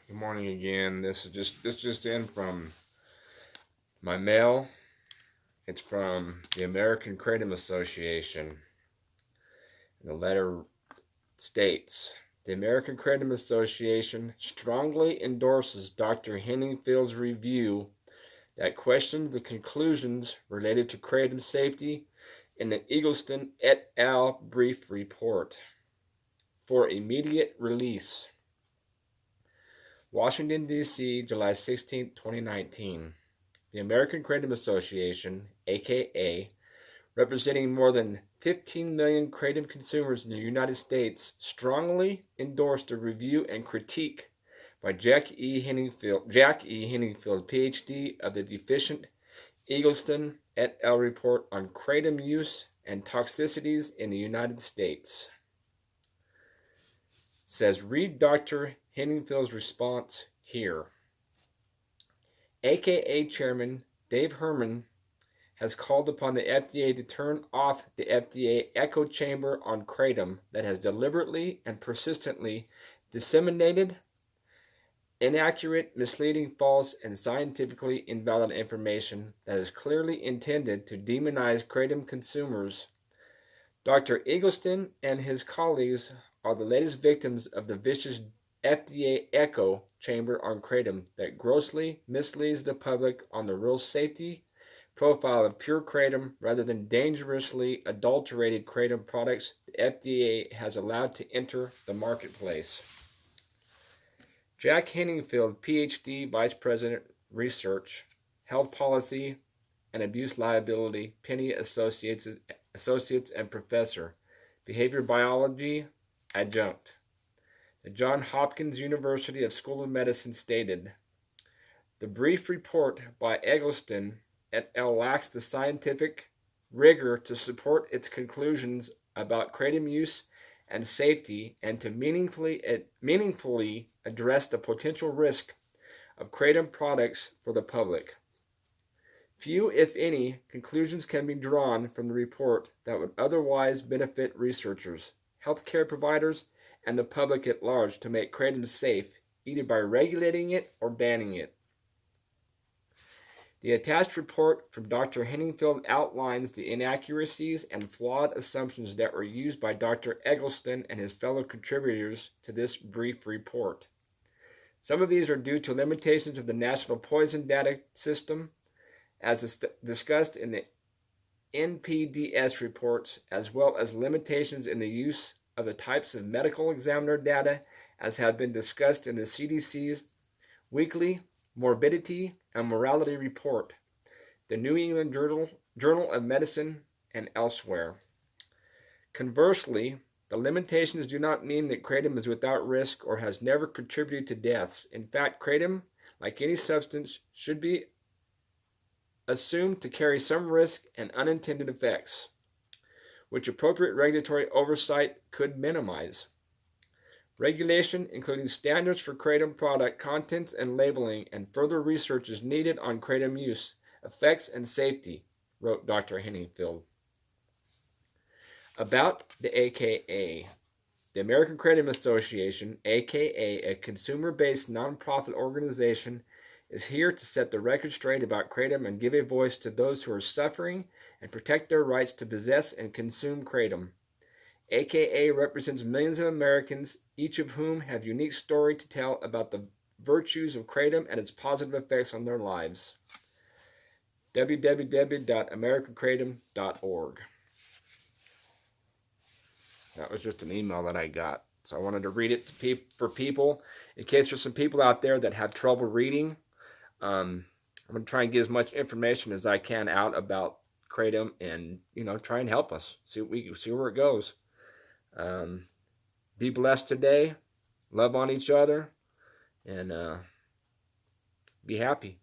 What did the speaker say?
Good morning again. This just in from my mail. It's from the American Kratom Association. The letter states, the American Kratom Association strongly endorses Dr. Henningfields' review that questions the conclusions related to kratom safety in the Eggleston et al. Brief report for immediate release. Washington, D.C., July 16, 2019. The American Kratom Association, A.K.A., representing more than 15 million kratom consumers in the United States, strongly endorsed a review and critique by Jack E. Henningfield, Ph.D., of the deficient Eggleston et al. Report on kratom use and toxicities in the United States. It says, read Dr. Henningfield's response here. A.K.A. Chairman Dave Herman has called upon the FDA to turn off the FDA echo chamber on kratom that has deliberately and persistently disseminated inaccurate, misleading, false, and scientifically invalid information that is clearly intended to demonize kratom consumers. Dr. Eggleston and his colleagues are the latest victims of the vicious FDA echo chamber on kratom that grossly misleads the public on the real safety profile of pure kratom rather than dangerously adulterated kratom products the FDA has allowed to enter the marketplace. Jack Henningfield, Ph.D., Vice President, Research, Health Policy, and Abuse Liability, Penny Associates and Professor, Behavior Biology, Adjunct. The Johns Hopkins University School of Medicine stated, the brief report by Eggleston et al. Lacks the scientific rigor to support its conclusions about kratom use and safety and to meaningfully address the potential risk of kratom products for the public. Few, if any, conclusions can be drawn from the report that would otherwise benefit researchers, healthcare providers, and the public at large to make kratom safe, either by regulating it or banning it. The attached report from Dr. Henningfield outlines the inaccuracies and flawed assumptions that were used by Dr. Eggleston and his fellow contributors to this brief report. Some of these are due to limitations of the National Poison Data System, as discussed in the NPDS reports, as well as limitations in the use of the types of medical examiner data as have been discussed in the CDC's weekly Morbidity and Mortality Report, the New England Journal of Medicine, and elsewhere. Conversely, the limitations do not mean that kratom is without risk or has never contributed to deaths. In fact, kratom, like any substance, should be assumed to carry some risk and unintended effects, which appropriate regulatory oversight could minimize. Regulation, including standards for kratom product contents and labeling, and further research is needed on kratom use, effects, and safety, wrote Dr. Henningfield. About the A.K.A. The American Kratom Association, A.K.A., a consumer-based nonprofit organization, is here to set the record straight about kratom and give a voice to those who are suffering and protect their rights to possess and consume kratom. A.K.A. represents millions of Americans, each of whom have a unique story to tell about the virtues of kratom and its positive effects on their lives. www.americankratom.org. That was just an email that I got. So I wanted to read it for people, in case there's some people out there that have trouble reading. I'm going to try and get as much information as I can out about kratom and, try and help us. See where it goes. Be blessed today. Love on each other. And be happy.